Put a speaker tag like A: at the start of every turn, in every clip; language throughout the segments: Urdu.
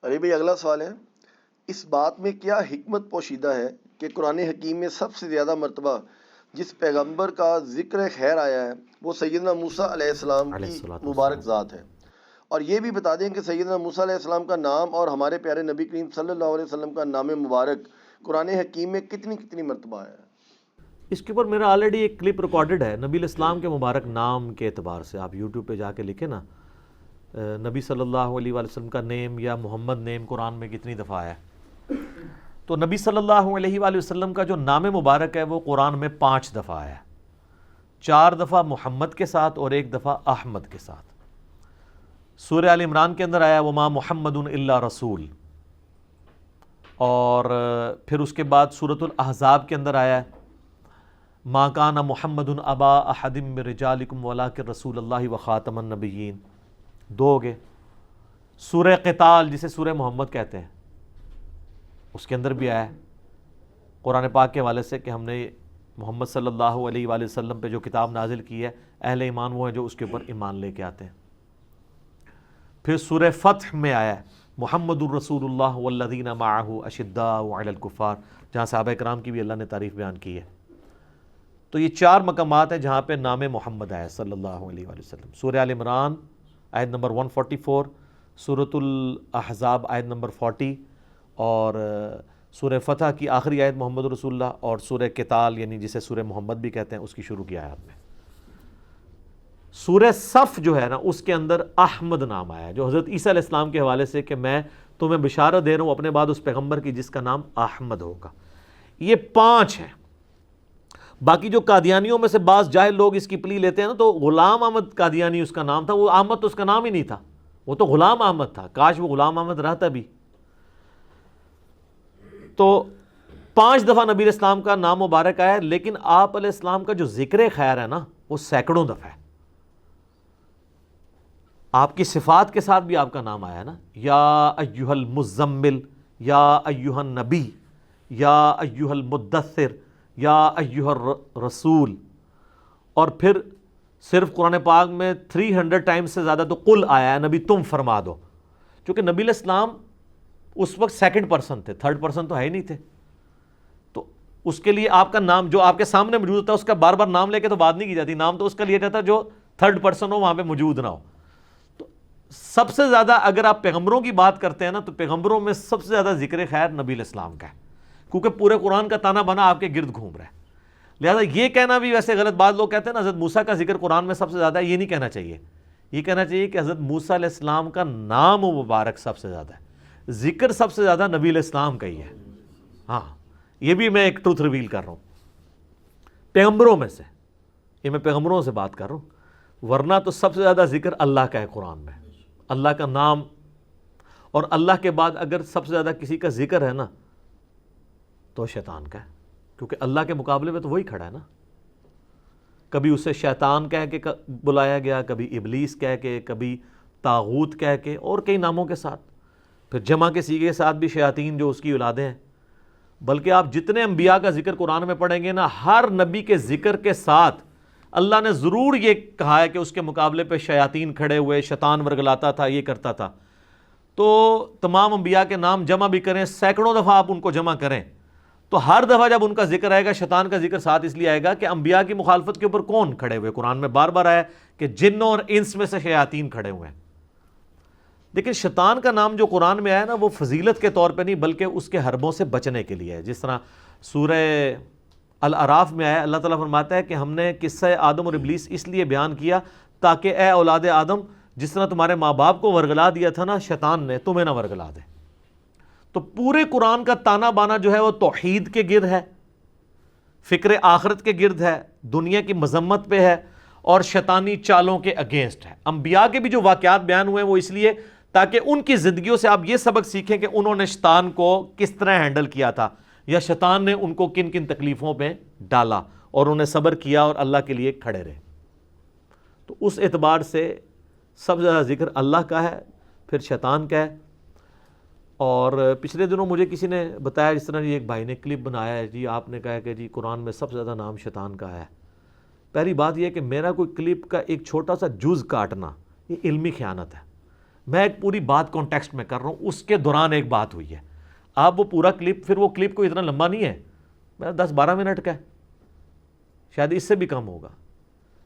A: ارے بھائی اگلا سوال ہے، اس بات میں کیا حکمت پوشیدہ ہے کہ قرآن حکیم میں سب سے زیادہ مرتبہ جس پیغمبر کا ذکر خیر آیا ہے وہ سیدنا موسیٰ علیہ السلام
B: علیہ
A: کی
B: الصلوۃ
A: مبارک
B: والسلام۔
A: ذات ہے؟ اور یہ بھی بتا دیں کہ سیدنا موسیٰ علیہ السلام کا نام اور ہمارے پیارے نبی کریم صلی اللہ علیہ وسلم کا نام مبارک قرآن حکیم میں کتنی مرتبہ آیا ہے؟
B: اس کے اوپر میرا آلریڈی ایک کلپ ریکارڈڈ ہے نبی الاسلام کے مبارک نام کے اعتبار سے. آپ یوٹیوب پہ جا کے لکھیں نا نبی صلی اللہ علیہ وآلہ وسلم کا نیم یا محمد نیم قرآن میں کتنی دفعہ آیا ہے، تو نبی صلی اللہ علیہ وآلہ وسلم کا جو نام مبارک ہے وہ قرآن میں 5 دفعہ آیا ہے. 4 دفعہ محمد کے ساتھ اور 1 دفعہ احمد کے ساتھ. سورہ آل عمران کے اندر آیا وما محمد الا رسول، اور پھر اس کے بعد سورۃ الاحزاب کے اندر آیا ہے ما کان محمد ابا احد من رجالکم ولکن رسول اللہ وخاتم النبیین. 2 ہو گئے. سورہ قتال جسے سورہ محمد کہتے ہیں اس کے اندر بھی آیا ہے قرآن پاک کے حوالے سے کہ ہم نے محمد صلی اللہ علیہ وآلہ وسلم پہ جو کتاب نازل کی ہے اہل ایمان وہ ہیں جو اس کے اوپر ایمان لے کے آتے ہیں. پھر سورہ فتح میں آیا ہے محمد الرسول اللہ والذین معہ اشداء علی الکفار، جہاں صحابہ کرام کی بھی اللہ نے تعریف بیان کی ہے. تو یہ 4 مقامات ہیں جہاں پہ نام محمد آیا صلی اللہ علیہ وآلہ وسلم. سورہ آل عمران آیت نمبر 144، سورۃ الاحزاب آیت نمبر 40، اور سورہ فتح کی آخری آیت محمد رسول اللہ، اور سورہ قتال یعنی جسے سورہ محمد بھی کہتے ہیں اس کی شروع کی آیات میں. سورہ صف جو ہے نا اس کے اندر احمد نام آیا ہے جو حضرت عیسیٰ علیہ السلام کے حوالے سے کہ میں تمہیں بشارت دے رہا ہوں اپنے بعد اس پیغمبر کی جس کا نام احمد ہوگا. یہ 5 ہیں. باقی جو قادیانیوں میں سے بعض جاہل لوگ اس کی پلی لیتے ہیں نا، تو غلام احمد قادیانی اس کا نام تھا، وہ احمد تو اس کا نام ہی نہیں تھا، وہ تو غلام احمد تھا. کاش وہ غلام احمد رہتا بھی. تو 5 دفعہ نبی علیہ السلام کا نام مبارک آیا ہے، لیکن آپ علیہ السلام کا جو ذکر خیر ہے نا وہ سینکڑوں دفعہ ہے. آپ کی صفات کے ساتھ بھی آپ کا نام آیا ہے نا، یا ایہا المزمل، یا ایہا النبی، یا ایہا المدثر، یا ایہا الرسول. اور پھر صرف قرآن پاک میں 300 ٹائمز سے زیادہ تو قل آیا ہے نبی تم فرما دو، چونکہ نبی علیہ السلام اس وقت 2nd پرسن تھے، 3rd پرسن تو ہے ہی نہیں تھے. تو اس کے لیے آپ کا نام جو آپ کے سامنے موجود ہوتا ہے اس کا بار بار نام لے کے تو بات نہیں کی جاتی، نام تو اس کا لیا جاتا ہے جو 3rd پرسن ہو وہاں پہ موجود نہ ہو. تو سب سے زیادہ اگر آپ پیغمبروں کی بات کرتے ہیں نا تو پیغمبروں میں سب سے زیادہ ذکر خیر نبی علیہ السلام کا ہے، کیونکہ پورے قرآن کا تانا بانا آپ کے گرد گھوم رہا ہے. لہذا یہ کہنا بھی ویسے غلط، بعض لوگ کہتے ہیں نا حضرت موسیٰ کا ذکر قرآن میں سب سے زیادہ ہے، یہ نہیں کہنا چاہیے. یہ کہنا چاہیے کہ حضرت موسیٰ علیہ السلام کا نام مبارک سب سے زیادہ ہے، ذکر سب سے زیادہ نبی علیہ السلام کا ہی ہے. ہاں یہ بھی میں ایک ٹروتھ ریویل کر رہا ہوں پیغمبروں میں سے، یہ میں پیغمبروں سے بات کر رہا ہوں، ورنہ تو سب سے زیادہ ذکر اللہ کا ہے قرآن میں، اللہ کا نام. اور اللہ کے بعد اگر سب سے زیادہ کسی کا ذکر ہے نا تو شیطان کا ہے، کیونکہ اللہ کے مقابلے میں تو وہی کھڑا ہے نا. کبھی اسے شیطان کہہ کے بلایا گیا، کبھی ابلیس کہہ کے، کبھی طاغوت کہہ کے، اور کئی ناموں کے ساتھ. پھر جمع کے سیغے کے ساتھ بھی شیاطین جو اس کی اولادیں ہیں. بلکہ آپ جتنے انبیاء کا ذکر قرآن میں پڑھیں گے نا، ہر نبی کے ذکر کے ساتھ اللہ نے ضرور یہ کہا ہے کہ اس کے مقابلے پہ شیاطین کھڑے ہوئے، شیطان ورگلاتا تھا، یہ کرتا تھا. تو تمام انبیاء کے نام جمع بھی کریں، سینکڑوں دفعہ آپ ان کو جمع کریں، تو ہر دفعہ جب ان کا ذکر آئے گا شیطان کا ذکر ساتھ اس لیے آئے گا کہ انبیاء کی مخالفت کے اوپر کون کھڑے ہوئے. قرآن میں بار بار آیا کہ جنوں اور انس میں سے شیاطین کھڑے ہوئے ہیں. لیکن شیطان کا نام جو قرآن میں آیا نا وہ فضیلت کے طور پہ نہیں بلکہ اس کے حربوں سے بچنے کے لیے ہے. جس طرح سورہ الاعراف میں آیا، اللہ تعالیٰ فرماتا ہے کہ ہم نے قصہ آدم اور ابلیس اس لیے بیان کیا تاکہ اے اولاد آدم جس طرح تمہارے ماں باپ کو ورگلا دیا تھا نا شیطان نے، تمہیں نہ ورگلا دے. تو پورے قرآن کا تانا بانا جو ہے وہ توحید کے گرد ہے، فکر آخرت کے گرد ہے، دنیا کی مذمت پہ ہے، اور شیطانی چالوں کے اگینسٹ ہے. انبیاء کے بھی جو واقعات بیان ہوئے ہیں وہ اس لیے تاکہ ان کی زندگیوں سے آپ یہ سبق سیکھیں کہ انہوں نے شیطان کو کس طرح ہینڈل کیا تھا، یا شیطان نے ان کو کن کن تکلیفوں پہ ڈالا اور انہیں صبر کیا اور اللہ کے لیے کھڑے رہے. تو اس اعتبار سے سب سے زیادہ ذکر اللہ کا ہے، پھر شیطان کا ہے. اور پچھلے دنوں مجھے کسی نے بتایا، جس طرح یہ ایک بھائی نے کلپ بنایا ہے، جی آپ نے کہا کہ جی قرآن میں سب سے زیادہ نام شیطان کا ہے. پہلی بات یہ ہے کہ میرا کوئی کلپ کا ایک چھوٹا سا جز کاٹنا یہ علمی خیانت ہے. میں ایک پوری بات کانٹیکسٹ میں کر رہا ہوں، اس کے دوران ایک بات ہوئی ہے. آپ وہ پورا کلپ، پھر وہ کلپ کوئی اتنا لمبا نہیں ہے، 10-12 منٹ کا ہے، شاید اس سے بھی کم ہوگا،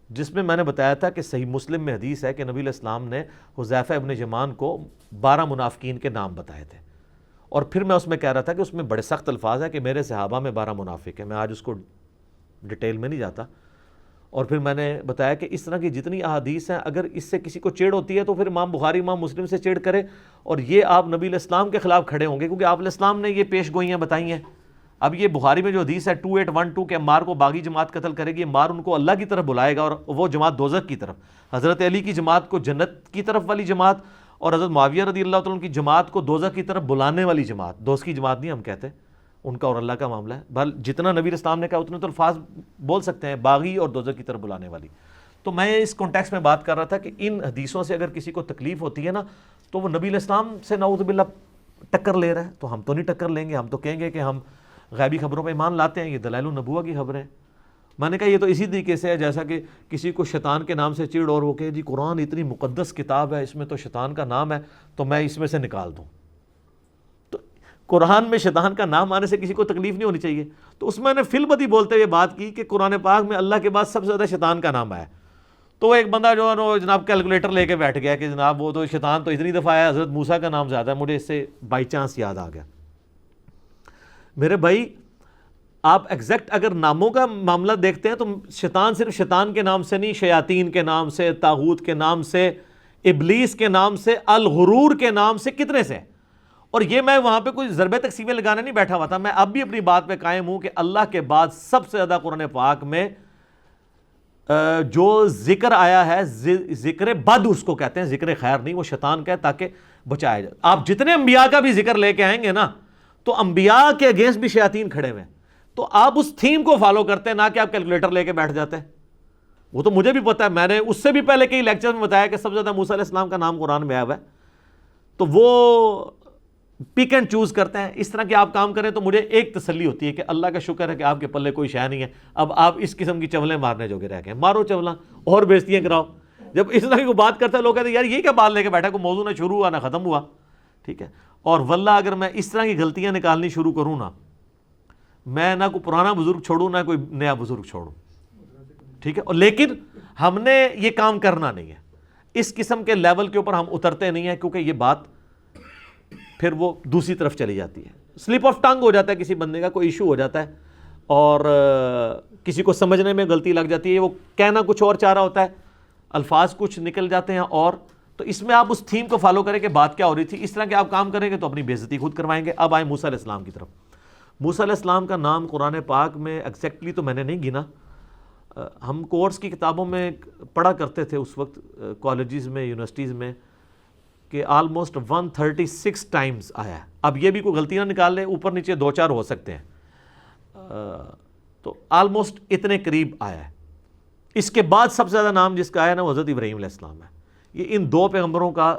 B: جس میں نے بتایا تھا کہ صحیح مسلم میں حدیث ہے کہ نبی علیہ السلام نے حذیفہ ابن یمان کو 12 منافقین کے نام بتائے تھے، اور پھر میں اس میں کہہ رہا تھا کہ اس میں بڑے سخت الفاظ ہیں کہ میرے صحابہ میں 12 منافق ہیں. میں آج اس کو ڈیٹیل میں نہیں جاتا. اور پھر میں نے بتایا کہ اس طرح کی جتنی احادیث ہیں، اگر اس سے کسی کو چڑ ہوتی ہے تو پھر امام بخاری امام مسلم سے چڑ کرے، اور یہ آپ نبی علیہ السلام کے خلاف کھڑے ہوں گے، کیونکہ آپ علیہ السلام نے یہ پیش گوئیاں بتائی ہیں. اب یہ بخاری میں جو حدیث ہے 2812 کہ عمار کو باغی جماعت قتل کرے گی، عمار ان کو اللہ کی طرف بلائے گا اور وہ جماعت دوزخ کی طرف، حضرت علی کی جماعت کو جنت کی طرف والی جماعت، اور حضرت معاویہ رضی اللہ تعالیٰ عنہ کی جماعت کو دوزخ کی طرف بلانے والی جماعت. دوست کی جماعت نہیں ہم کہتے، ان کا اور اللہ کا معاملہ ہے. بل جتنا نبی اسلام نے کہا اتنے تو الفاظ بول سکتے ہیں، باغی اور دوزخ کی طرف بلانے والی. تو میں اس کانٹیکسٹ میں بات کر رہا تھا کہ ان حدیثوں سے اگر کسی کو تکلیف ہوتی ہے نا، تو وہ نبی علیہ السلام سے نعوذ باللہ ٹکر لے رہا ہے. تو ہم تو نہیں ٹکر لیں گے، ہم تو کہیں گے کہ ہم غیبی خبروں پہ ایمان لاتے ہیں، یہ دلائل النبوہ کی خبریں. میں نے کہا یہ تو اسی طریقے سے ہے جیسا کہ کسی کو شیطان کے نام سے چڑ اور وہ کہ جی قرآن اتنی مقدس کتاب ہے، اس میں تو شیطان کا نام ہے تو میں اس میں سے نکال دوں. تو قرآن میں شیطان کا نام آنے سے کسی کو تکلیف نہیں ہونی چاہیے. تو اس میں نے فی البدی بولتے ہوئے بات کی کہ قرآن پاک میں اللہ کے بعد سب سے زیادہ شیطان کا نام آیا. تو ایک بندہ جو ہے نا جناب کیلکولیٹر لے کے بیٹھ گیا کہ جناب وہ تو شیطان تو اتنی دفعہ آیا، حضرت موسیٰ کا نام زیادہ ہے. مجھے اس سے بائی چانس یاد آ گیا. میرے بھائی آپ ایگزیکٹ اگر ناموں کا معاملہ دیکھتے ہیں تو شیطان صرف شیطان کے نام سے نہیں، شیاطین کے نام سے، طاغوت کے نام سے، ابلیس کے نام سے، الغرور کے نام سے، کتنے سے. اور یہ میں وہاں پہ کوئی ضرب تقسیمیں لگانے نہیں بیٹھا ہوا تھا. میں اب بھی اپنی بات پہ قائم ہوں کہ اللہ کے بعد سب سے زیادہ قرآن پاک میں جو ذکر آیا ہے، ذکر بد اس کو کہتے ہیں، ذکر خیر نہیں، وہ شیطان کا ہے تاکہ بچایا جائے. آپ جتنے انبیاء کا بھی ذکر لے کے آئیں گے نا تو انبیاء کے اگینسٹ بھی شیاطین کھڑے ہوئے ہیں. تو آپ اس تھیم کو فالو کرتے ہیں، نہ کہ آپ کیلکولیٹر لے کے بیٹھ جاتے ہیں. وہ تو مجھے بھی پتا ہے، میں نے اس سے بھی پہلے کئی لیکچر میں بتایا کہ سب سے زیادہ موسیٰ علیہ السلام کا نام قرآن میں آیا ہوا ہے. تو وہ پک اینڈ چوز کرتے ہیں. اس طرح کے آپ کام کریں تو مجھے ایک تسلی ہوتی ہے کہ اللہ کا شکر ہے کہ آپ کے پلے کوئی شے نہیں ہے. اب آپ اس قسم کی چولیں مارنے جوگے رہ گئے. مارو چولاں اور بیزتیاں کراؤ. جب اس طرح کی کوئی بات کرتا ہے لوگ کہتے ہیں یار یہ کیا بات لے کے بیٹھا، کوئی موضوع نہ شروع ہوا نہ ختم ہوا. ٹھیک ہے. اور واللہ اگر میں اس طرح کی غلطیاں نکالنی شروع کروں نا، میں نہ کوئی پرانا بزرگ چھوڑوں نہ کوئی نیا بزرگ چھوڑوں. ٹھیک ہے. اور لیکن ہم نے یہ کام کرنا نہیں ہے، اس قسم کے لیول کے اوپر ہم اترتے نہیں ہیں، کیونکہ یہ بات پھر وہ دوسری طرف چلی جاتی ہے. سلپ آف ٹنگ ہو جاتا ہے کسی بندے کا، کوئی ایشو ہو جاتا ہے اور کسی کو سمجھنے میں غلطی لگ جاتی ہے. وہ کہنا کچھ اور چاہ رہا ہوتا ہے، الفاظ کچھ نکل جاتے ہیں اور. تو اس میں آپ اس تھیم کو فالو کریں کہ بات کیا ہو رہی تھی. اس طرح کے آپ کام کریں گے تو اپنی بے عزتی خود کروائیں گے. اب آئیں موسیٰ علیہ السلام کی طرف. موسیٰ علیہ السلام کا نام قرآن پاک میں ایگزیکٹلی تو میں نے نہیں گنا، ہم کورس کی کتابوں میں پڑھا کرتے تھے اس وقت کالجز میں، یونیورسٹیز میں، کہ آلموسٹ 136 ٹائمز آیا ہے. اب یہ بھی کوئی غلطی نہ نکال لے، اوپر نیچے 2-4 ہو سکتے ہیں، تو آلموسٹ اتنے قریب آیا ہے. اس کے بعد سب سے زیادہ نام جس کا آیا نا وہ حضرت ابراہیم علیہ السلام ہے. یہ ان دو پیغمبروں کا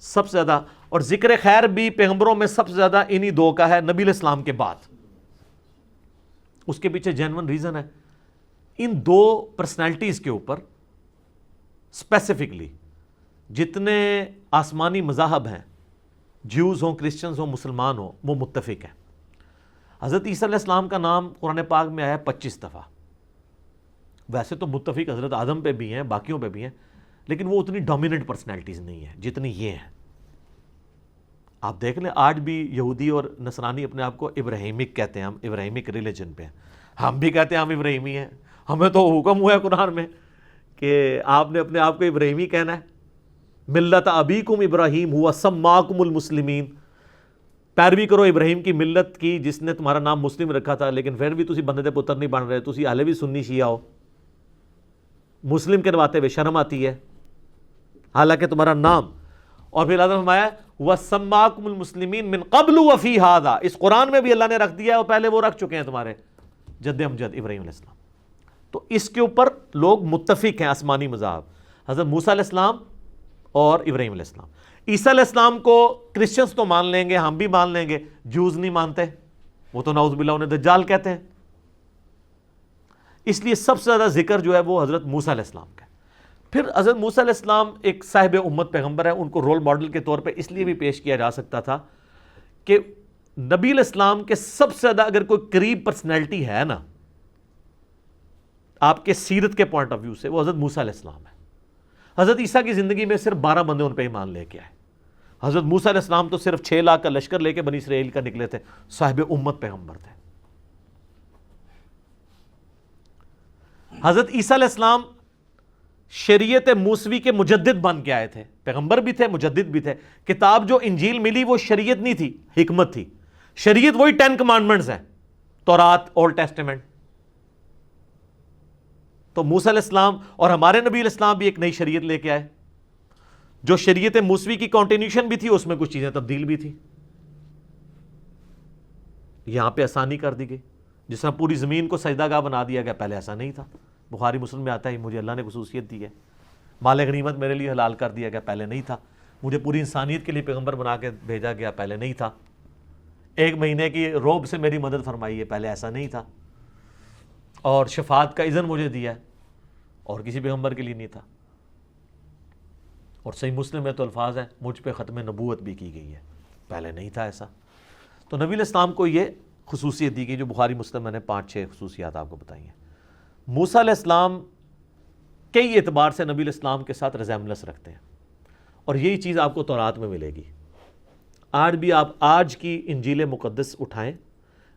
B: سب سے زیادہ، اور ذکر خیر بھی پیغمبروں میں سب سے زیادہ انہی دو کا ہے نبی علیہ السلام کے بعد. اس کے پیچھے جینون ریزن ہے. ان دو پرسنالٹیز کے اوپر اسپیسیفکلی جتنے آسمانی مذاہب ہیں، جیوز ہوں، کرسچنز ہوں، مسلمان ہوں، وہ متفق ہیں. حضرت عیسیٰ علیہ السلام کا نام قرآن پاک میں آیا 25 دفعہ. ویسے تو متفق حضرت آدم پہ بھی ہیں، باقیوں پہ بھی ہیں، لیکن وہ اتنی ڈومیننٹ پرسنالٹیز نہیں ہیں جتنی یہ ہیں. آپ دیکھ لیں آج بھی یہودی اور نصرانی اپنے آپ کو ابراہیمک کہتے ہیں، ہم ابراہیمک ریلیجن پہ ہیں. ہم بھی کہتے ہیں ہم ابراہیمی ہیں. ہمیں تو حکم ہوا ہے قرآن میں کہ آپ نے اپنے آپ کو ابراہیمی کہنا ہے. ملت ابیکم ابراہیم ہوا سماکم المسلمین. پیروی کرو ابراہیم کی ملت کی جس نے تمہارا نام مسلم رکھا تھا، لیکن پھر بھی تسی بندے دے پتر نہیں بن رہے، تسی حالے بھی سنی شیعہ ہو. مسلم کہلواتے ہوئے شرم آتی ہے حالانکہ تمہارا نام. اور پھر اللہ نے فرمایا وَسَمَّاكُمُ الْمُسْلِمِينَ مِنْ قَبْلُ وَفِي هَذَا. اس قرآن میں بھی اللہ نے رکھ دیا ہے اور پہلے وہ رکھ چکے ہیں تمہارے جد امجد ابراہیم علیہ السلام. تو اس کے اوپر لوگ متفق ہیں آسمانی مذاہب، حضرت موسیٰ علیہ السلام اور ابراہیم علیہ السلام. عیسیٰ علیہ السلام کو کرسچنز تو مان لیں گے، ہم بھی مان لیں گے، جوز نہیں مانتے، وہ تو نعوذ باللہ انہیں دجال کہتے ہیں. اس لیے سب سے زیادہ ذکر جو ہے وہ حضرت موسیٰ علیہ السلام کا ہے. پھر حضرت موسیٰ علیہ السلام ایک صاحب امت پیغمبر ہیں، ان کو رول ماڈل کے طور پہ اس لیے بھی پیش کیا جا سکتا تھا کہ نبی علیہ السلام کے سب سے زیادہ اگر کوئی قریب پرسنالٹی ہے نا آپ کے سیرت کے پوائنٹ آف ویو سے، وہ حضرت موسیٰ علیہ السلام ہے۔ حضرت عیسیٰ کی زندگی میں صرف 12 بندے ان پہ ایمان لے کے آئے۔ حضرت موسیٰ علیہ السلام تو صرف 6 لاکھ کا لشکر لے کے بنی اسرائیل کا نکلے تھے، صاحب امت پیغمبر تھے۔ حضرت عیسیٰ علیہ السلام شریعت موسوی کے مجدد بن کے آئے تھے، پیغمبر بھی تھے، مجدد بھی تھے۔ کتاب جو انجیل ملی وہ شریعت نہیں تھی، حکمت تھی۔ شریعت وہی 10 کمانڈمنٹس ہیں، تورات، اولڈ ٹیسٹمنٹ۔ تو موسیٰ علیہ السلام اور ہمارے نبی علیہ السلام بھی ایک نئی شریعت لے کے آئے، جو شریعت موسوی کی کنٹینیوشن بھی تھی، اس میں کچھ چیزیں تبدیل بھی تھی۔ یہاں پہ آسانی کر دی گئی، جس طرح پوری زمین کو سجدہ گاہ بنا دیا گیا، پہلے ایسا نہیں تھا۔ بخاری مسلم میں آتا ہے مجھے اللہ نے خصوصیت دی ہے، مال غنیمت میرے لیے حلال کر دیا گیا، پہلے نہیں تھا۔ مجھے پوری انسانیت کے لیے پیغمبر بنا کے بھیجا گیا، پہلے نہیں تھا۔ 1 مہینے کی روب سے میری مدد فرمائی ہے، پہلے ایسا نہیں تھا۔ اور شفاعت کا اذن مجھے دیا ہے، اور کسی پیغمبر کے لیے نہیں تھا۔ اور صحیح مسلم میں تو الفاظ ہیں مجھ پہ ختم نبوت بھی کی گئی ہے، پہلے نہیں تھا ایسا۔ تو نبی علیہ السلام کو یہ خصوصیت دی گئی جو بخاری مسلم میں نے 5-6 خصوصیات آپ کو بتائی ہیں۔ موسیٰ علیہ السلام کئی اعتبار سے نبی علیہ السلام کے ساتھ ریزیمبلنس رکھتے ہیں، اور یہی چیز آپ کو تورات میں ملے گی۔ آج بھی آپ آج کی انجیل مقدس اٹھائیں،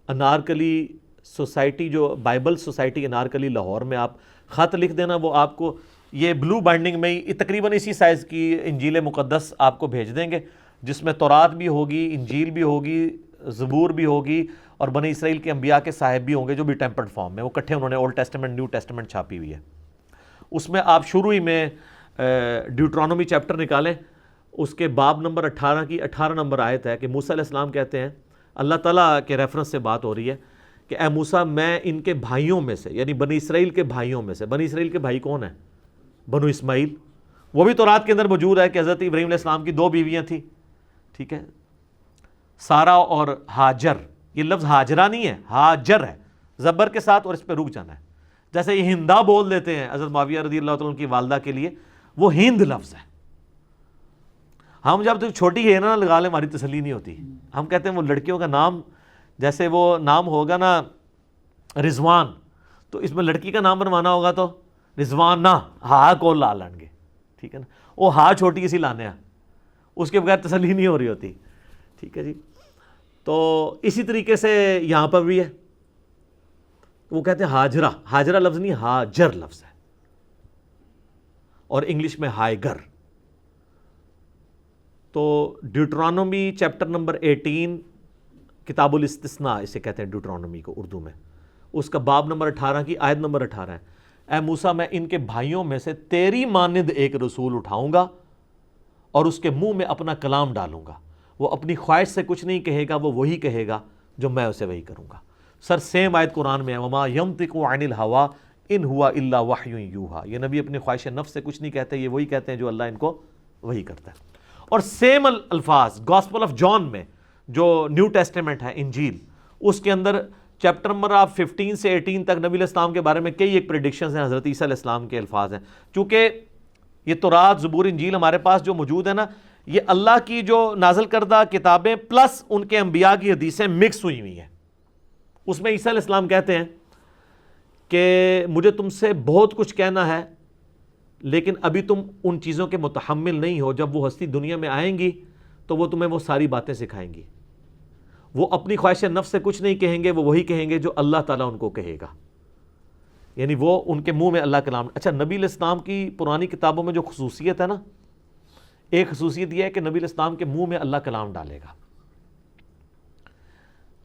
B: انارکلی سوسائٹی جو بائبل سوسائٹی انارکلی لاہور میں آپ خط لکھ دینا، وہ آپ کو یہ بلو بائنڈنگ میں ہی تقریباً اسی سائز کی انجیل مقدس آپ کو بھیج دیں گے، جس میں تورات بھی ہوگی، انجیل بھی ہوگی، زبور بھی ہوگی، اور بنی اسرائیل کے انبیاء کے صاحب بھی ہوں گے جو بھی ٹیمپرڈ فارم میں، وہ کٹھے انہوں نے اولڈ ٹیسٹمنٹ نیو ٹیسٹمنٹ چھاپی ہوئی ہے۔ اس میں آپ شروع ہی میں ڈیوٹرانومی چیپٹر نکالیں، اس کے باب نمبر 18 کی 18 نمبر آیت ہے کہ موسیٰ علیہ السلام کہتے ہیں، اللہ تعالیٰ کے ریفرنس سے بات ہو رہی ہے کہ اے موسیٰ میں ان کے بھائیوں میں سے، یعنی بنی اسرائیل کے بھائیوں میں سے، بنی اسرائیل کے بھائی کون ہیں؟ بنو اسماعیل۔ وہ بھی تورات کے اندر موجود ہے کہ حضرت ابراہیم علیہ السلام کی 2 بیویاں تھیں، ٹھیک ہے، سارہ اور ہاجر۔ یہ لفظ ہاجرہ نہیں ہے، ہاجر ہے زبر کے ساتھ، اور اس پہ رک جانا ہے۔ جیسے یہ ہندا بول دیتے ہیں حضرت معاویہ رضی اللہ تعالیٰ عنہ کی والدہ کے لیے، وہ ہند لفظ ہے۔ ہم جب تک چھوٹی ہے نا لگا لیں، ہماری تسلی نہیں ہوتی۔ ہم کہتے ہیں وہ لڑکیوں کا نام، جیسے وہ نام ہوگا نا رضوان، تو اس میں لڑکی کا نام بنوانا ہوگا تو رضوان نہ، ہا کو لا لیں گے، ٹھیک ہے نا، وہ ہا چھوٹی سی لانے ہیں، اس کے بغیر تسلی نہیں ہو رہی ہوتی، ٹھیک ہے جی۔ تو اسی طریقے سے یہاں پر بھی ہے، وہ کہتے ہیں ہاجرہ، ہاجرہ لفظ نہیں، ہاجر لفظ ہے، اور انگلش میں ہائیگر۔ تو ڈیوٹرانومی چیپٹر نمبر 18 کتاب الاستثناء اسے کہتے ہیں ڈیوٹرانومی کو اردو میں، اس کا باب نمبر 18 کی آیت نمبر 18 ہے، اے موسیٰ میں ان کے بھائیوں میں سے تیری مانند ایک رسول اٹھاؤں گا اور اس کے منہ میں اپنا کلام ڈالوں گا، وہ اپنی خواہش سے کچھ نہیں کہے گا، وہ وہی کہے گا جو میں اسے وہی کروں گا۔ سر سیم آیت قرآن میں ہے، وما ینطق عن الہوا ان ہوا الا وحی یوحی، یہ نبی اپنی خواہش نفس سے کچھ نہیں کہتے، یہ وہی کہتے ہیں جو اللہ ان کو وہی کرتا ہے۔ اور سیم الفاظ گاسپل آف جان میں جو نیو ٹیسٹمنٹ ہے انجیل، اس کے اندر چیپٹر نمبر آپ 15 سے 18 تک نبی علیہ السلام کے بارے میں کئی ایک پریڈکشنز ہیں، حضرت عیسیٰ علیہ السلام کے الفاظ ہیں۔ چونکہ یہ تورات، زبور، انجیل ہمارے پاس جو موجود ہے نا، یہ اللہ کی جو نازل کردہ کتابیں پلس ان کے انبیاء کی حدیثیں مکس ہوئی ہوئی ہیں۔ اس میں عیسیٰ علیہ السلام کہتے ہیں کہ مجھے تم سے بہت کچھ کہنا ہے، لیکن ابھی تم ان چیزوں کے متحمل نہیں ہو، جب وہ ہستی دنیا میں آئیں گی تو وہ تمہیں وہ ساری باتیں سکھائیں گی۔ وہ اپنی خواہش نفس سے کچھ نہیں کہیں گے، وہ وہی کہیں گے جو اللہ تعالیٰ ان کو کہے گا، یعنی وہ ان کے منہ میں اللہ کلام۔ اچھا، نبی علیہ السلام کی پرانی کتابوں میں جو خصوصیت ہے نا، ایک خصوصیت یہ ہے کہ نبی علیہ السلام کے منہ میں اللہ کلام ڈالے گا۔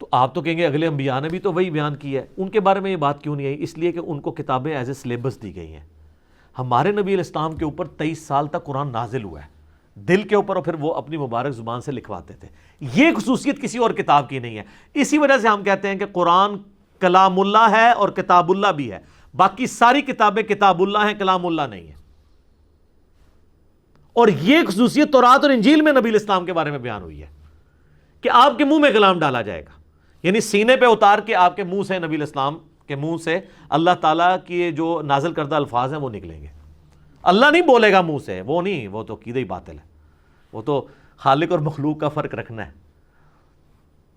B: تو آپ تو کہیں گے اگلے انبیاء نے بھی تو وہی بیان کیا ہے، ان کے بارے میں یہ بات کیوں نہیں آئی؟ اس لیے کہ ان کو کتابیں ایز اے سلیبس دی گئی ہیں۔ ہمارے نبی علیہ السلام کے اوپر 23 سال تک قرآن نازل ہوا ہے دل کے اوپر، اور پھر وہ اپنی مبارک زبان سے لکھواتے تھے۔ یہ خصوصیت کسی اور کتاب کی نہیں ہے۔ اسی وجہ سے ہم کہتے ہیں کہ قرآن کلام اللہ ہے اور کتاب اللہ بھی ہے، باقی ساری کتابیں کتاب اللہ ہیں، کلام اللہ نہیں ہے۔ اور یہ خصوصیت تورات اور انجیل میں نبی علیہ السلام کے بارے میں بیان ہوئی ہے کہ آپ کے منہ میں کلام ڈالا جائے گا، یعنی سینے پہ اتار کے آپ کے منہ سے، نبی علیہ السلام کے منہ سے اللہ تعالیٰ کی جو نازل کردہ الفاظ ہیں وہ نکلیں گے۔ اللہ نہیں بولے گا منہ سے، وہ نہیں، وہ تو عقیدہ ہی باطل ہے، وہ تو خالق اور مخلوق کا فرق رکھنا ہے۔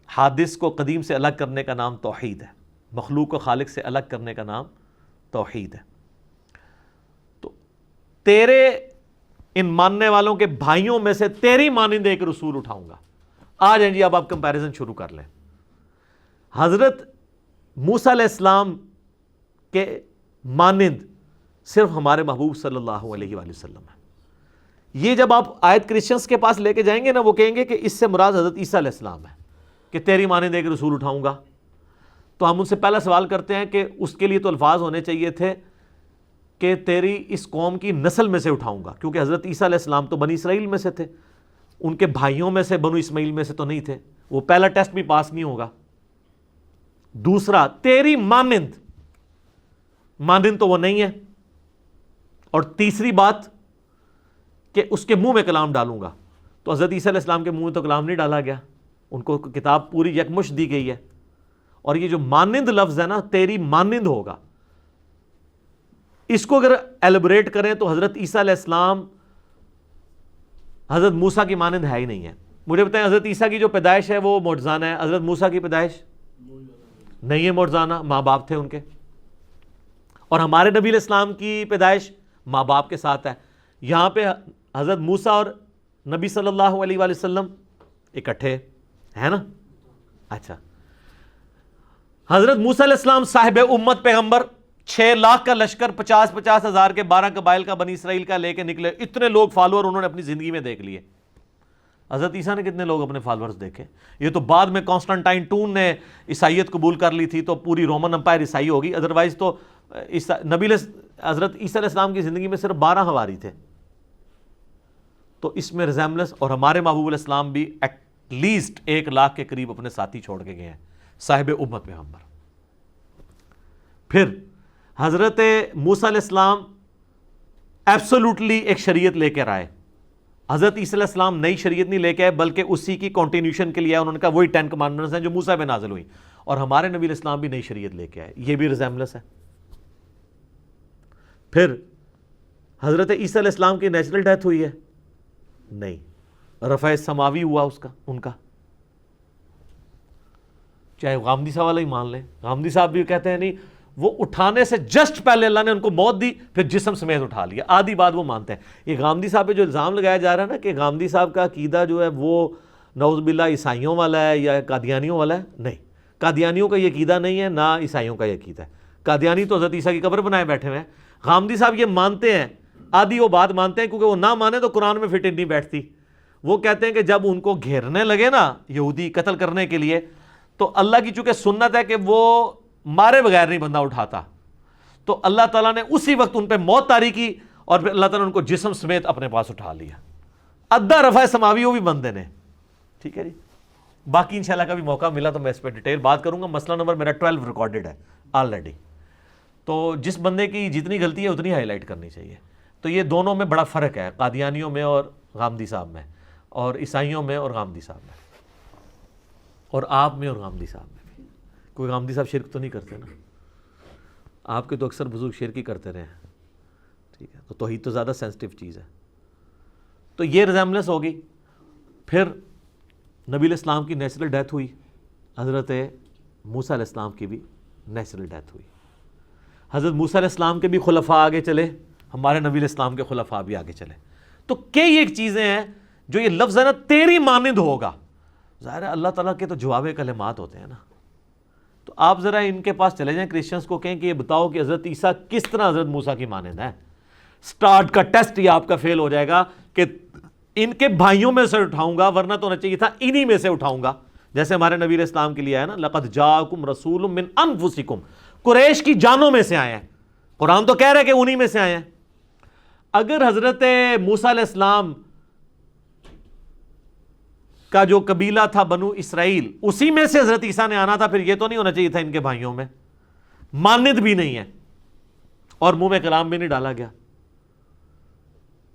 B: حادث کو قدیم سے الگ کرنے کا نام توحید ہے، مخلوق کو خالق سے الگ کرنے کا نام توحید ہے۔ تو تیرے ان ماننے والوں کے بھائیوں میں سے تیری مانند ایک رسول اٹھاؤں گا۔ آ جائیں جی، اب آپ کمپیریزن شروع کر لیں۔ حضرت موسیٰ علیہ السلام کے مانند صرف ہمارے محبوب صلی اللہ علیہ وآلہ وسلم ہے۔ یہ جب آپ آیت کرسچنس کے پاس لے کے جائیں گے نا، وہ کہیں گے کہ اس سے مراد حضرت عیسیٰ علیہ السلام ہے کہ تیری مانند ایک رسول اٹھاؤں گا۔ تو ہم ان سے پہلا سوال کرتے ہیں کہ اس کے لیے تو الفاظ ہونے چاہیے تھے کہ تیری اس قوم کی نسل میں سے اٹھاؤں گا، کیونکہ حضرت عیسیٰ علیہ السلام تو بنی اسرائیل میں سے تھے، ان کے بھائیوں میں سے بنو اسماعیل میں سے تو نہیں تھے، وہ پہلا ٹیسٹ بھی پاس نہیں ہوگا۔ دوسرا، تیری مانند تو وہ نہیں ہے۔ اور تیسری بات کہ اس کے منہ میں کلام ڈالوں گا، تو حضرت عیسیٰ علیہ السلام کے منہ میں تو کلام نہیں ڈالا گیا، ان کو کتاب پوری یکمشت دی گئی ہے۔ اور یہ جو مانند لفظ ہے نا، تیری مانند ہوگا، اس کو اگر ایلیبریٹ کریں تو حضرت عیسیٰ علیہ السلام حضرت موسیٰ کی مانند ہے ہی نہیں ہے۔ مجھے بتائیں، حضرت عیسیٰ کی جو پیدائش ہے وہ معجزانہ ہے، حضرت موسیٰ کی پیدائش نہیں ہے معجزانہ، ماں باپ تھے ان کے۔ اور ہمارے نبی علیہ السلام کی پیدائش ماں باپ کے ساتھ ہے۔ یہاں پہ حضرت موسیٰ اور نبی صلی اللہ علیہ وآلہ وسلم اکٹھے ہے نا۔ اچھا، حضرت موسیٰ علیہ السلام صاحب امت پیغمبر، 6 لاکھ کا لشکر، 50 ہزار کے 12 قبائل کا بنی اسرائیل کا لے کے نکلے، اتنے لوگ فالوور انہوں نے اپنی زندگی میں دیکھ لیے۔ حضرت عیسیٰ نے کتنے لوگ اپنے فالورز دیکھے؟ یہ تو بعد میں کانسٹنٹائن ٹون نے عیسائیت قبول کر لی تھی تو پوری رومن امپائر عیسائی ہوگی، ادروائز تو حضرت عیسیٰ علیہ السلام کی زندگی میں صرف 12 حواری تھے۔ تو اس میں ریزیمبلنس، اور ہمارے محبوب علیہ السلام بھی ایٹ لیسٹ 1 لاکھ کے قریب اپنے ساتھی چھوڑ کے گئے ہیں، صاحب امت پیغمبر۔ پھر حضرت موسیٰ علیہ السلام ایبسولوٹلی ایک شریعت لے کر آئے، حضرت عیسیٰ علیہ السلام نئی شریعت نہیں لے کے آئے بلکہ اسی کی کنٹینیوشن کے لیے انہوں نے کہا وہی 10 کمانڈمنٹس ہیں جو موسیٰ پہ نازل ہوئی، اور ہمارے نبی علیہ السلام بھی نئی شریعت لے کے آئے، یہ بھی ریزیمبلنس ہے۔ پھر حضرت عیسیٰ علیہ السلام کی نیچرل ڈیتھ ہوئی ہے؟ نہیں، رفع سماوی ہوا ان کا، چاہے غامدی صاحب والا ہی مان لیں، غامدی صاحب بھی کہتے ہیں نہیں، وہ اٹھانے سے جسٹ پہلے اللہ نے ان کو موت دی، پھر جسم سمیت اٹھا لیا، آدھی بات وہ مانتے ہیں۔ یہ غامدی صاحب پہ جو الزام لگایا جا رہا ہے نا کہ غامدی صاحب کا عقیدہ جو ہے وہ نعوذ باللہ عیسائیوں والا ہے یا قادیانیوں والا ہے، نہیں، قادیانیوں کا یہ عقیدہ نہیں ہے، نہ عیسائیوں کا یہ عقیدہ ہے۔ قادیانی تو حضرت عیسیٰ کی قبر بنائے بیٹھے ہوئے ہیں، غامدی صاحب یہ مانتے ہیں، آدھی وہ بات مانتے ہیں کیونکہ وہ نہ مانے تو قرآن میں فٹ نہیں بیٹھتی۔ وہ کہتے ہیں کہ جب ان کو گھیرنے لگے نا یہودی قتل کرنے کے لیے، تو اللہ کی چونکہ سنت ہے کہ وہ مارے بغیر نہیں بندہ اٹھاتا، تو اللہ تعالیٰ نے اسی وقت ان پہ موت طاری کی اور پھر اللہ تعالیٰ نے ان کو جسم سمیت اپنے پاس اٹھا لیا۔ ادھا رفع سماوی وہ بھی بندے نے، ٹھیک ہے جی۔ باقی انشاءاللہ کبھی موقع ملا تو میں اس پہ ڈیٹیل بات کروں گا، مسئلہ نمبر میرا 12 ریکارڈڈ ہے آلریڈی، تو جس بندے کی جتنی غلطی ہے اتنی ہائی لائٹ کرنی چاہیے۔ تو یہ دونوں میں بڑا فرق ہے، قادیانیوں میں اور غامدی صاحب میں، اور عیسائیوں میں اور غامدی صاحب میں، اور آپ میں اور غامدی صاحب میں بھی۔ کوئی غامدی صاحب شرک تو نہیں کرتے نا؟ آپ کے تو اکثر بزرگ شرک ہی کرتے رہے ہیں، ٹھیک ہے، تو توحید تو زیادہ سینسٹیو چیز ہے۔ تو یہ ریزیمبلنس ہوگی۔ پھر نبی علیہ السلام کی نیچرل ڈیتھ ہوئی، حضرت موسیٰ علیہ السلام کی بھی نیچرل ڈیتھ ہوئی۔ حضرت موسیٰ علیہ السلام کے بھی خلفاء آگے چلے، ہمارے نبی علیہ السلام کے خلفاء بھی آگے چلے۔ تو کئی ایک چیزیں ہیں جو یہ لفظ ہے نا تیری مانند ہوگا، ظاہر ہے اللہ تعالیٰ کے تو جواب کلمات ہوتے ہیں نا۔ تو آپ ذرا ان کے پاس چلے جائیں، کرسچنس کو کہیں کہ یہ بتاؤ کہ حضرت عیسیٰ کس طرح حضرت موسیٰ کی مانند ہے۔ سٹارٹ کا ٹیسٹ یہ آپ کا فیل ہو جائے گا کہ ان کے بھائیوں میں سے اٹھاؤں گا، ورنہ تو ہونا چاہیے تھا انہی میں سے اٹھاؤں گا، جیسے ہمارے نبی علیہ السلام کے لیے ہے نا لقد جاءکم رسول من انفسکم، قریش کی جانوں میں سے آئے ہیں، قرآن تو کہہ رہا ہے کہ انہی میں سے آئے ہیں۔ اگر حضرت موسیٰ علیہ السلام کا جو قبیلہ تھا بنو اسرائیل، اسی میں سے حضرت عیسیٰ نے آنا تھا، پھر یہ تو نہیں ہونا چاہیے تھا ان کے بھائیوں میں، مانند بھی نہیں ہے اور منہ میں کلام بھی نہیں ڈالا گیا۔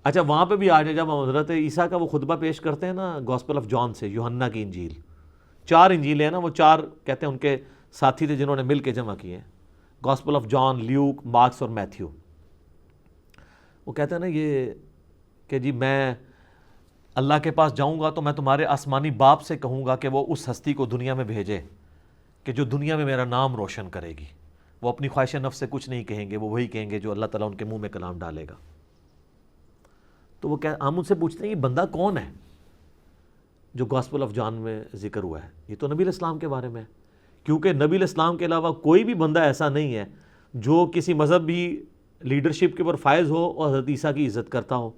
B: اچھا وہاں پہ بھی آ جائے، جب ہم حضرت عیسیٰ کا وہ خطبہ پیش کرتے ہیں نا گاسپل آف جان سے، یوحنا کی انجیل، 4 انجیلیں ہیں نا، وہ 4 کہتے ہیں ان کے ساتھی تھے جنہوں نے مل کے جمع کیے ہیں، gospel of John, Luke, Marks اور میتھیو۔ وہ کہتے ہیں نا یہ کہ جی میں اللہ کے پاس جاؤں گا تو میں تمہارے آسمانی باپ سے کہوں گا کہ وہ اس ہستی کو دنیا میں بھیجے کہ جو دنیا میں میرا نام روشن کرے گی. وہ اپنی خواہش نفس سے کچھ نہیں کہیں گے, وہ وہی کہیں گے جو اللہ تعالیٰ ان کے منہ میں کلام ڈالے گا. تو وہ ہم ان سے پوچھتے ہیں یہ بندہ کون ہے جو گاسپل آف جان میں ذکر ہوا ہے؟ یہ تو نبی علیہ السلام کے بارے میں ہے, کیونکہ نبی علیہ السلام کے علاوہ کوئی بھی بندہ ایسا نہیں ہے جو کسی مذہبی لیڈرشپ کے اوپر فائز ہو اور حضرت عیسیٰ کی عزت کرتا ہو.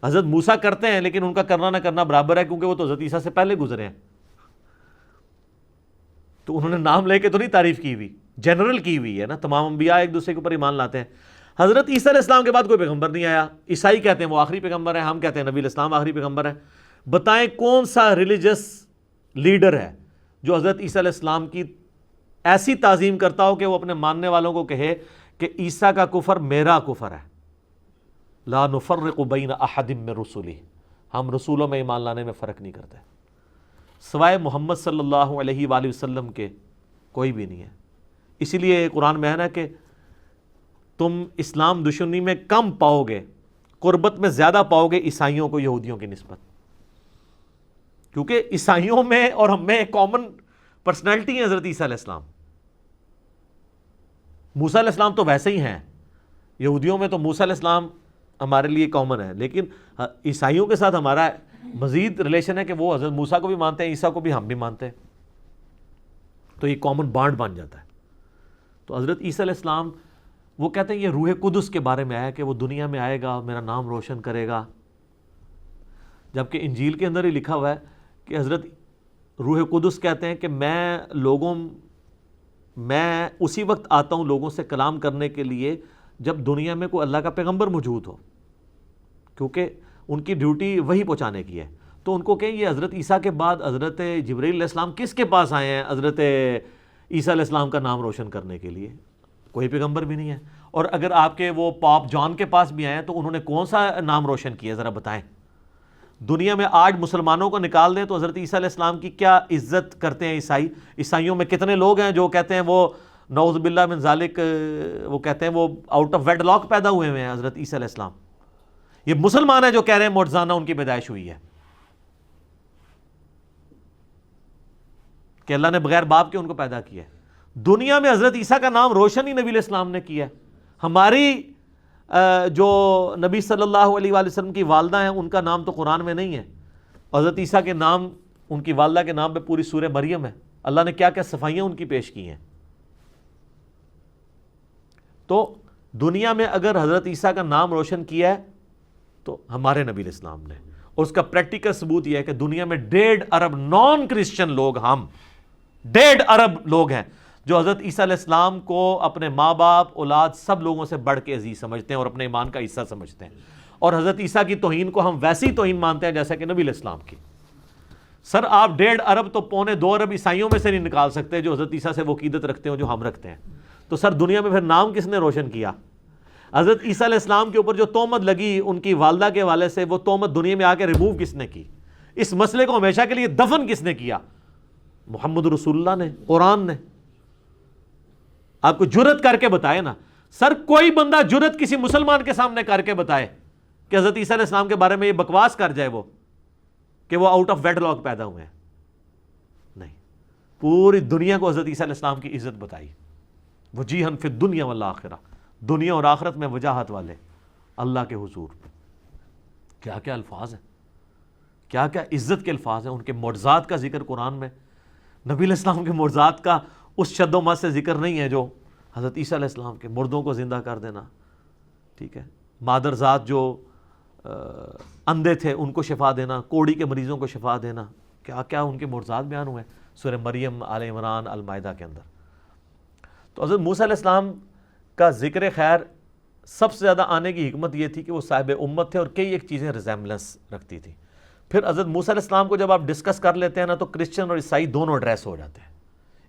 B: حضرت موسیٰ کرتے ہیں لیکن ان کا کرنا نہ کرنا برابر ہے, کیونکہ وہ تو حضرت عیسیٰ سے پہلے گزرے ہیں. تو انہوں نے نام لے کے تو نہیں تعریف کی ہوئی, جنرل کی ہوئی ہے نا. تمام انبیاء ایک دوسرے کے اوپر ایمان لاتے ہیں. حضرت عیسیٰ علیہ السلام کے بعد کوئی پیغمبر نہیں آیا. عیسائی کہتے ہیں وہ آخری پیغمبر ہے, ہم کہتے ہیں نبی علیہ السلام آخری پیغمبر ہے. بتائیں کون سا ریلیجس لیڈر ہے جو حضرت عیسیٰ علیہ السلام کی ایسی تعظیم کرتا ہو کہ وہ اپنے ماننے والوں کو کہے کہ عیسیٰ کا کفر میرا کفر ہے, لا نفرق بین احد من رسلہ, ہم رسولوں میں ایمان لانے میں فرق نہیں کرتے. سوائے محمد صلی اللہ علیہ وآلہ وسلم کے کوئی بھی نہیں ہے. اسی لیے قرآن میں ہے نا کہ تم اسلام دشمنی میں کم پاؤ گے, قربت میں زیادہ پاؤ گے عیسائیوں کو یہودیوں کی نسبت, کیونکہ عیسائیوں میں اور ہم میں ایک کامن پرسنالٹی ہے حضرت عیسیٰ علیہ السلام. موسیٰ علیہ السلام تو ویسے ہی ہیں, یہودیوں میں تو موسیٰ علیہ السلام ہمارے لیے کامن ہے, لیکن عیسائیوں کے ساتھ ہمارا مزید ریلیشن ہے کہ وہ حضرت موسیٰ کو بھی مانتے ہیں, عیسیٰ کو بھی ہم بھی مانتے ہیں, تو یہ کامن بانڈ بن جاتا ہے. تو حضرت عیسیٰ علیہ السلام وہ کہتے ہیں یہ روح قدس کے بارے میں آیا کہ وہ دنیا میں آئے گا, میرا نام روشن کرے گا, جبکہ انجیل کے اندر ہی لکھا ہوا ہے کہ حضرت روح قدس کہتے ہیں کہ میں اسی وقت آتا ہوں لوگوں سے کلام کرنے کے لیے جب دنیا میں کوئی اللہ کا پیغمبر موجود ہو, کیونکہ ان کی ڈیوٹی وہی پہنچانے کی ہے. تو ان کو کہیں یہ حضرت عیسیٰ کے بعد حضرت جبرائیل علیہ السلام کس کے پاس آئے ہیں حضرت عیسیٰ علیہ السلام کا نام روشن کرنے کے لیے؟ کوئی پیغمبر بھی نہیں ہے. اور اگر آپ کے وہ پاپ جان کے پاس بھی آئے ہیں تو انہوں نے کون سا نام روشن کیا ذرا بتائیں. دنیا میں آج مسلمانوں کو نکال دیں تو حضرت عیسیٰ علیہ السلام کی کیا عزت کرتے ہیں عیسائی. عیسائیوں میں کتنے لوگ ہیں جو کہتے ہیں وہ نعوذ باللہ من ذالک, وہ کہتے ہیں وہ آؤٹ آف ویڈ لاک پیدا ہوئے ہیں حضرت عیسیٰ علیہ السلام. یہ مسلمان ہیں جو کہہ رہے ہیں معجزانہ ان کی پیدائش ہوئی ہے, کہ اللہ نے بغیر باپ کے ان کو پیدا کیا ہے. دنیا میں حضرت عیسیٰ کا نام روشن ہی نبی علیہ السلام نے کیا ہے. ہماری جو نبی صلی اللہ علیہ وآلہ وسلم کی والدہ ہیں ان کا نام تو قرآن میں نہیں ہے. حضرت عیسیٰ کے نام, ان کی والدہ کے نام پہ پوری سورہ مریم ہے. اللہ نے کیا کیا صفائیاں ان کی پیش کی ہیں. تو دنیا میں اگر حضرت عیسیٰ کا نام روشن کیا ہے تو ہمارے نبی علیہ السلام نے, اور اس کا پریکٹیکل ثبوت یہ ہے کہ دنیا میں 1.5 ارب نان کرسچن لوگ, ہم 1.5 ارب لوگ ہیں جو حضرت عیسیٰ علیہ السلام کو اپنے ماں باپ اولاد سب لوگوں سے بڑھ کے عزیز سمجھتے ہیں اور اپنے ایمان کا حصہ سمجھتے ہیں. اور حضرت عیسیٰ کی توہین کو ہم ویسی توہین مانتے ہیں جیسا کہ نبی علیہ السلام کی. سر آپ 1.5 ارب تو 1.25 ارب عیسائیوں میں سے نہیں نکال سکتے جو حضرت عیسیٰ سے وہ عقیدت رکھتے ہیں جو ہم رکھتے ہیں. تو سر دنیا میں پھر نام کس نے روشن کیا؟ حضرت عیسیٰ علیہ السلام کے اوپر جو تہمت لگی ان کی والدہ کے حوالے سے, وہ تہمت دنیا میں آ کے ریموو کس نے کی؟ اس مسئلے کو ہمیشہ کے لیے دفن کس نے کیا؟ محمد رسول اللہ نے, قرآن نے. آپ کو جرت کر کے بتائے نا سر, کوئی بندہ جرت کسی مسلمان کے سامنے کر کے بتائے کہ حضرت عیسیٰ علیہ السلام کے بارے میں یہ بکواس کر جائے وہ کہ وہ آؤٹ آف ویڈ لاک پیدا ہوئے ہیں. نہیں, پوری دنیا کو حضرت عیسیٰ علیہ السلام کی عزت بتائی. وجیہن فی الدنیا والآخرہ, دنیا اور آخرت میں وجاہت والے اللہ کے حضور. کیا کیا الفاظ ہیں, کیا کیا عزت کے الفاظ ہیں. ان کے معجزات کا ذکر قرآن میں, نبی علیہ السلام کے معجزات کا اس شد و مد سے ذکر نہیں ہے جو حضرت عیسیٰ علیہ السلام کے, مردوں کو زندہ کر دینا, ٹھیک ہے, مادر ذات جو اندھے تھے ان کو شفا دینا, کوڑی کے مریضوں کو شفا دینا, کیا کیا ان کے معجزات بیان ہوئے ہیں سورہ مریم, آل عمران, المائدہ کے اندر. تو حضرت موسیٰ علیہ السلام کا ذکر خیر سب سے زیادہ آنے کی حکمت یہ تھی کہ وہ صاحب امت تھے اور کئی ایک چیزیں ریزیمبلنس رکھتی تھی. پھر حضرت موسیٰ علیہ السلام کو جب آپ ڈسکس کر لیتے ہیں نا تو کرسچن اور عیسائی دونوں ایڈریس ہو جاتے ہیں.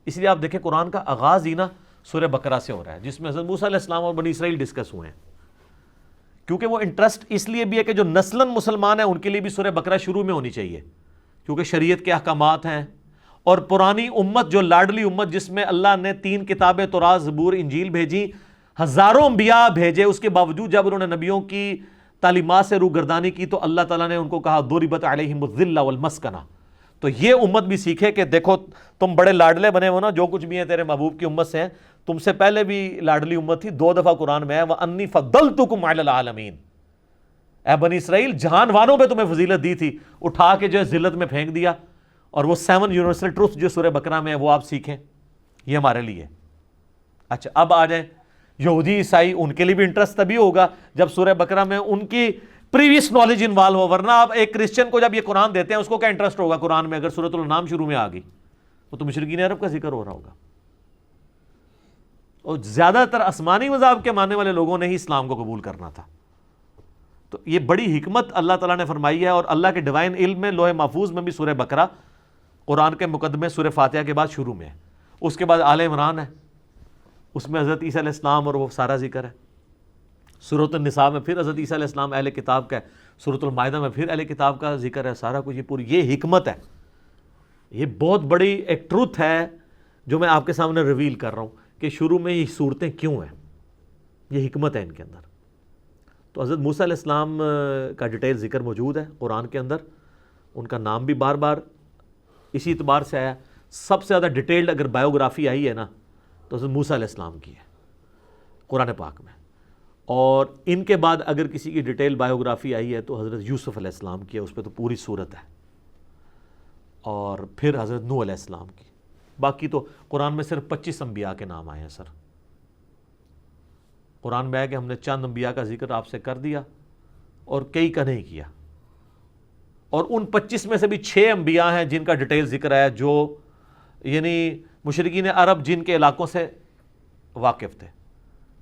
B: اس لیے آپ دیکھیں قرآن کا آغاز ہی نا سورہ بقرہ سے ہو رہا ہے جس میں حضرت موسیٰ علیہ السلام اور بنی اسرائیل ڈسکس ہوئے ہیں, کیونکہ وہ انٹرسٹ اس لیے بھی ہے کہ جو نسلاً مسلمان ہیں ان کے لیے بھی سورہ بقرہ شروع میں ہونی چاہیے, کیونکہ شریعت کے احکامات ہیں. اور پرانی امت جو لاڈلی امت جس میں اللہ نے 3 کتابیں تورات, زبور, انجیل بھیجی, ہزاروں انبیاء بھیجے، اس کے باوجود جب انہوں نے نبیوں کی تعلیمات سے روگردانی کی تو اللہ تعالیٰ نے ان کو کہا ضربت علیہم الذلہ والمسکنہ. تو یہ امت بھی سیکھے کہ دیکھو تم بڑے لاڈلے بنے ہو نا، جو کچھ بھی ہیں تیرے محبوب کی امت سے ہیں، تم سے پہلے بھی لاڈلی امت تھی. 2 دفعہ قرآن میں ہے وَأَنِّي فَضَّلْتُكُمْ عَلَى الْعَالَمِينَ، اے بنی اسرائیل جہان والوں پہ تمہیں فضیلت دی تھی، اٹھا کے جو ہے ذلت میں پھینک دیا. اور وہ 7 یونیورسل ٹروتھ جو سورہ بقرہ میں ہے وہ آپ سیکھیں، یہ ہمارے لیے. اچھا اب آ جائیں یہودی عیسائی، ان کے لیے بھی انٹرسٹ تبھی ہوگا جب سورہ بقرہ میں ان کی پریویس نالج انوالو ہو، ورنہ آپ ایک کرسچن کو جب یہ قرآن دیتے ہیں اس کو کیا انٹرسٹ ہوگا قرآن میں اگر سورۃ الانعام شروع میں آ گئی؟ وہ تو مشرکین عرب کا ذکر ہو رہا ہوگا. اور زیادہ تر آسمانی مذاہب کے ماننے والے لوگوں نے ہی اسلام کو قبول کرنا تھا. تو یہ بڑی حکمت اللہ تعالیٰ نے فرمائی ہے، اور اللہ کے ڈیوائن علم میں لوح محفوظ میں بھی سورہ بقرہ قرآن کے مقدمے سورہ فاتحہ کے بعد شروع میں ہے. اس کے بعد آل عمران ہے، اس میں حضرت عیسیٰ علیہ السلام اور وہ سارا ذکر ہے. سورۃ النساء میں پھر حضرت عیسیٰ علیہ السلام اہل کتاب کا ہے. سورۃ المائدہ میں پھر اہل کتاب کا ذکر ہے. سارا کچھ یہ پوری یہ حکمت ہے. یہ بہت بڑی ایک ٹروتھ ہے جو میں آپ کے سامنے ریویل کر رہا ہوں کہ شروع میں یہ صورتیں کیوں ہیں، یہ حکمت ہے ان کے اندر. تو حضرت موسیٰ علیہ السلام کا ڈیٹیل ذکر موجود ہے قرآن کے اندر. ان کا نام بھی بار بار اسی اعتبار سے آیا. سب سے زیادہ ڈیٹیلڈ اگر بایوگرافی آئی ہے نا تو حضرت موسیٰ علیہ السلام کی ہے قرآن پاک میں. اور ان کے بعد اگر کسی کی ڈیٹیل بایوگرافی آئی ہے تو حضرت یوسف علیہ السلام کی ہے، اس پہ تو پوری صورت ہے. اور پھر حضرت نوح علیہ السلام کی. باقی تو قرآن میں صرف 25 انبیاء کے نام آئے ہیں سر. قرآن میں ہے کہ ہم نے چند انبیاء کا ذکر آپ سے کر دیا اور کئی کا نہیں کیا. اور ان 25 میں سے بھی 6 انبیاء ہیں جن کا ڈیٹیل ذکر ہے، جو یعنی مشرکین عرب جن کے علاقوں سے واقف تھے.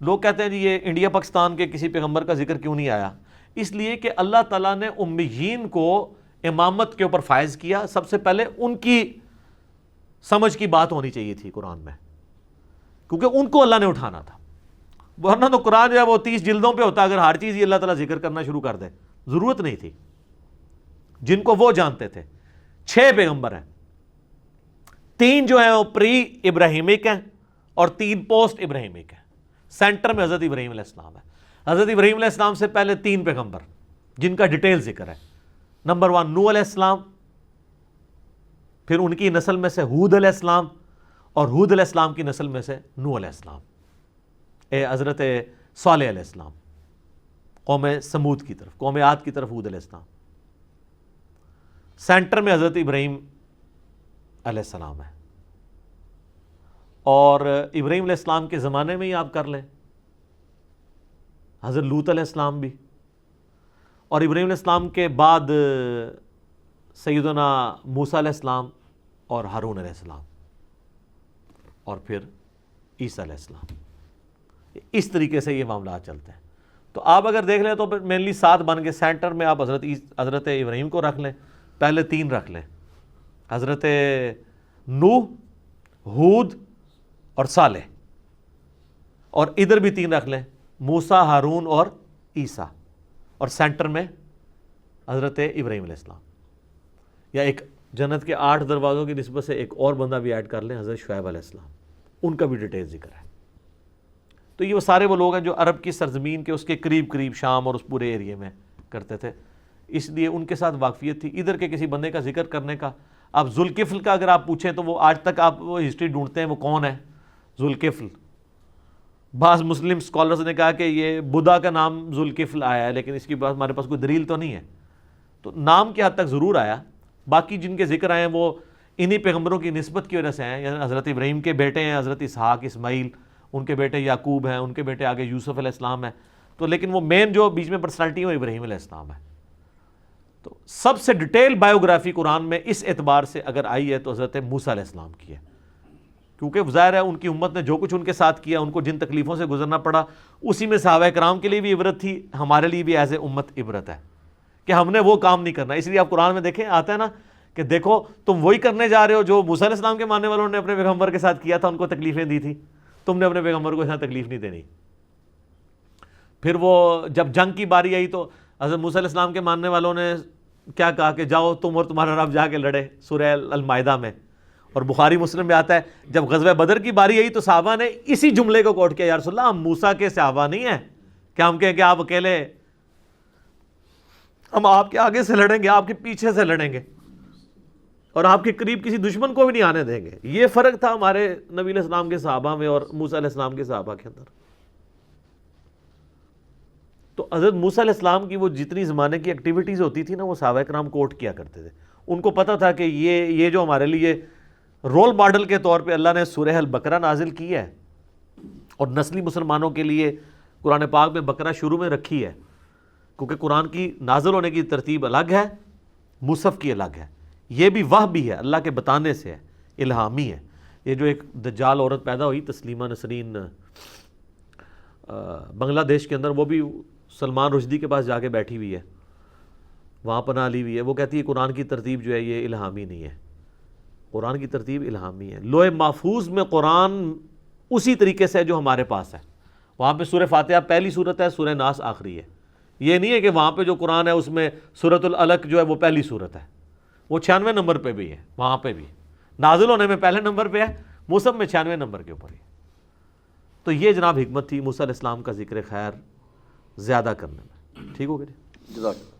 B: لوگ کہتے ہیں جی یہ انڈیا پاکستان کے کسی پیغمبر کا ذکر کیوں نہیں آیا؟ اس لیے کہ اللہ تعالیٰ نے امیین کو امامت کے اوپر فائز کیا. سب سے پہلے ان کی سمجھ کی بات ہونی چاہیے تھی قرآن میں، کیونکہ ان کو اللہ نے اٹھانا تھا. ورنہ تو قرآن جو ہے وہ 30 جلدوں پہ ہوتا، اگر ہر چیز ہی اللہ تعالیٰ ذکر کرنا شروع کر دے. ضرورت نہیں تھی. جن کو وہ جانتے تھے 6 پیغمبر ہیں. 3 جو ہیں وہ پری ابراہیمک ہیں اور 3 پوسٹ ابراہیمک ہیں. سینٹر میں حضرت ابراہیم علیہ السلام ہے. حضرت ابراہیم علیہ السلام سے پہلے 3 پیغمبر جن کا ڈیٹیل ذکر ہے. نمبر 1 نوح علیہ السلام، پھر ان کی نسل میں سے ہود علیہ السلام، اور ہود علیہ السلام کی نسل میں سے نوح علیہ السلام، حضرت صالح علیہ السلام قوم سمود کی طرف، قوم عاد کی طرف ہود علیہ السلام. سینٹر میں حضرت ابراہیم علیہ السلام ہے. اور ابراہیم علیہ السلام کے زمانے میں ہی آپ کر لیں حضرت لوط علیہ السلام بھی. اور ابراہیم علیہ السلام کے بعد سیدنا موسیٰ علیہ السلام اور ہارون علیہ السلام، اور پھر عیسیٰ علیہ السلام. اس طریقے سے یہ معاملات چلتے ہیں. تو آپ اگر دیکھ لیں تو پھر مینلی 7 بن کے. سینٹر میں آپ حضرت ابراہیم کو رکھ لیں، پہلے 3 رکھ لیں، حضرت نوح، ہود اور صالح. اور ادھر بھی 3 رکھ لیں، موسیٰ، ہارون اور عیسیٰ. اور سینٹر میں حضرت ابراہیم علیہ السلام. یا ایک جنت کے 8 دروازوں کی نسبت سے ایک اور بندہ بھی ایڈ کر لیں، حضرت شعیب علیہ السلام. ان کا بھی ڈیٹیل ذکر ہے. تو یہ وہ سارے وہ لوگ ہیں جو عرب کی سرزمین کے اس کے قریب شام اور اس پورے ایریے میں کرتے تھے، اس لیے ان کے ساتھ واقفیت تھی. ادھر کے کسی بندے کا ذکر کرنے کا، اب ذوالکفل کا اگر آپ پوچھیں تو وہ آج تک آپ وہ ہسٹری ڈھونڈتے ہیں وہ کون ہے ذوالکفل. بعض مسلم اسکالرز نے کہا کہ یہ بدھا کا نام ذوالکفل آیا ہے، لیکن اس کی بات ہمارے پاس کوئی دلیل تو نہیں ہے. تو نام کی حد تک ضرور آیا. باقی جن کے ذکر آئے ہیں وہ انہی پیغمبروں کی نسبت کی وجہ سے ہیں. یعنی حضرت ابراہیم کے بیٹے ہیں حضرت اسحاق، اسماعیل، ان کے بیٹے یعقوب ہیں، ان کے بیٹے آگے یوسف علیہ السلام ہیں. تو لیکن وہ مین جو بیچ میں پرسنالٹی ہے وہ ابراہیم علیہ السلام ہے. تو سب سے ڈیٹیل بایوگرافی قرآن میں اس اعتبار سے اگر آئی ہے تو حضرت موسیٰ علیہ السلام کی ہے، کیونکہ ظاہر ہے ان کی امت نے جو کچھ ان کے ساتھ کیا، ان کو جن تکلیفوں سے گزرنا پڑا، اسی میں صحابہ کرام کے لیے بھی عبرت تھی، ہمارے لیے بھی ایز اے امت عبرت ہے کہ ہم نے وہ کام نہیں کرنا. اس لیے آپ قرآن میں دیکھیں آتا ہے نا کہ دیکھو تم وہی کرنے جا رہے ہو جو موسیٰ علیہ السلام کے ماننے والوں نے اپنے پیغمبر کے ساتھ کیا تھا، ان کو تکلیفیں دی تھی، تم نے اپنے پیغمبر کو اتنا تکلیف نہیں دینی. پھر وہ جب جنگ کی باری آئی تو حضرت موسیٰ علیہ السلام کے ماننے والوں نے کیا کہا کہ جاؤ تم اور تمہارا رب جا کے لڑے، سورہ المائدہ میں. اور بخاری مسلم میں آتا ہے جب غزوہ بدر کی باری آئی تو صحابہ نے اسی جملے کو کوٹ کیا، یا رسول اللہ ہم موسیٰ کے صحابہ نہیں ہیں کہ ہم کہیں کہ آپ اکیلے، ہم آپ کے آگے سے لڑیں گے، آپ کے پیچھے سے لڑیں گے، اور آپ کے قریب کسی دشمن کو بھی نہیں آنے دیں گے۔ یہ فرق تھا ہمارے نبی علیہ السلام کے صحابہ میں اور موسیٰ علیہ السلام کے صحابہ کے اندر۔ تو حضرت موسیٰ علیہ السلام کی وہ جتنی زمانے کی ایکٹیویٹیز ہوتی تھی نا، وہ صحابہ کرام کوٹ کیا کرتے تھے۔ ان کو پتہ تھا کہ یہ جو ہمارے لیے رول ماڈل کے طور پہ اللہ نے سورہ البقرہ نازل کی ہے، اور نسلی مسلمانوں کے لیے قرآن پاک میں بقرہ شروع میں رکھی ہے، کیونکہ قرآن کی نازل ہونے کی ترتیب الگ ہے، مصحف کی الگ ہے۔ یہ بھی وحی ہے، اللہ کے بتانے سے ہے، الہامی ہے۔ یہ جو ایک دجال عورت پیدا ہوئی تسلیمہ نسرین بنگلہ دیش کے اندر، وہ بھی سلمان رشدی کے پاس جا کے بیٹھی ہوئی ہے، وہاں پناہ لی ہوئی ہے۔ وہ کہتی ہے قرآن کی ترتیب جو ہے یہ الہامی نہیں ہے، قرآن کی ترتیب الہامی ہے۔ لوح محفوظ میں قرآن اسی طریقے سے ہے جو ہمارے پاس ہے، وہاں پہ سورہ فاتحہ پہلی صورت ہے، سورہ ناس آخری ہے۔ یہ نہیں ہے کہ وہاں پہ جو قرآن ہے اس میں سورۃ العلق جو ہے وہ پہلی صورت ہے، وہ 96 نمبر پہ بھی ہے، وہاں پہ بھی نازل ہونے میں پہلے نمبر پہ ہے، مصحف میں 96 نمبر کے اوپر ہے۔ تو یہ جناب حکمت تھی موسیٰ علیہ السلام کا ذکر خیر زیادہ کرنے میں۔ ٹھیک ہو گیا جی؟
A: جزاک اللہ۔